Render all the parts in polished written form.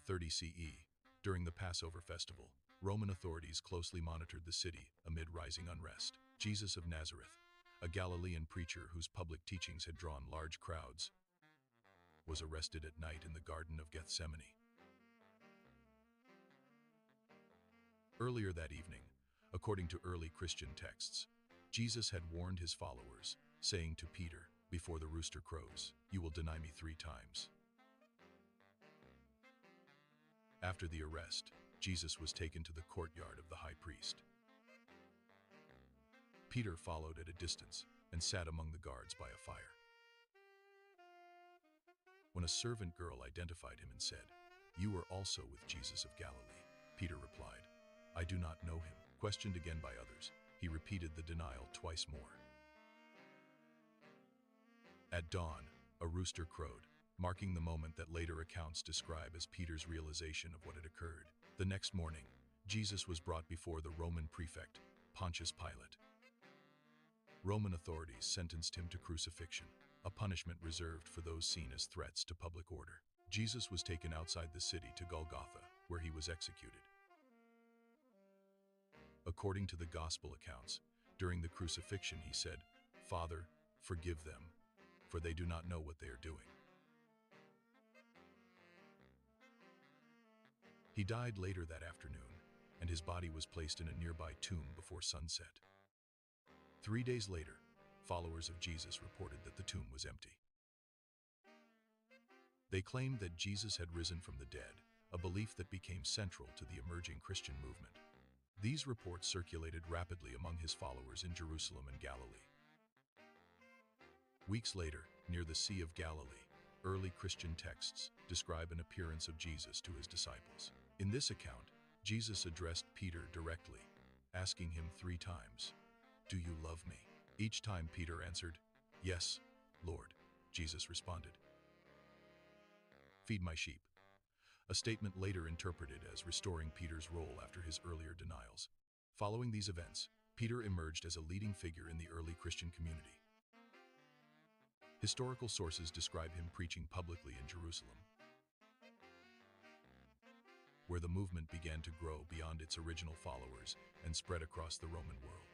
30 CE. During the Passover festival, Roman authorities closely monitored the city amid rising unrest. Jesus of Nazareth, a Galilean preacher whose public teachings had drawn large crowds, was arrested at night in the Garden of Gethsemane. Earlier that evening, according to early Christian texts, Jesus had warned his followers, saying to Peter, "Before the rooster crows, you will deny me 3 times." After the arrest, Jesus was taken to the courtyard of the high priest. Peter followed at a distance and sat among the guards by a fire. When a servant girl identified him and said, "You are also with Jesus of Galilee," Peter replied, "I do not know him." Questioned again by others, he repeated the denial twice more. At dawn, a rooster crowed, marking the moment that later accounts describe as Peter's realization of what had occurred. The next morning, Jesus was brought before the Roman prefect, Pontius Pilate. Roman authorities sentenced him to crucifixion, a punishment reserved for those seen as threats to public order. Jesus was taken outside the city to Golgotha, where he was executed. According to the Gospel accounts, during the crucifixion he said, "Father, forgive them, for they do not know what they are doing." He died later that afternoon, and his body was placed in a nearby tomb before sunset. 3 days later, followers of Jesus reported that the tomb was empty. They claimed that Jesus had risen from the dead, a belief that became central to the emerging Christian movement. These reports circulated rapidly among his followers in Jerusalem and Galilee. Weeks later, near the Sea of Galilee, early Christian texts describe an appearance of Jesus to his disciples. In this account, Jesus addressed Peter directly, asking him 3 times, "Do you love me?" Each time Peter answered, "Yes, Lord," Jesus responded, "Feed my sheep," a statement later interpreted as restoring Peter's role after his earlier denials. Following these events, Peter emerged as a leading figure in the early Christian community. Historical sources describe him preaching publicly in Jerusalem, where the movement began to grow beyond its original followers and spread across the Roman world.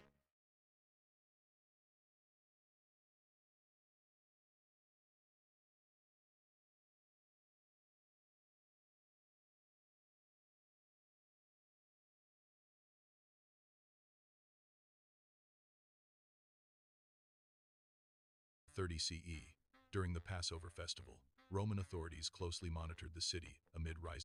"30 CE. During the Passover festival, Roman authorities closely monitored the city amid rising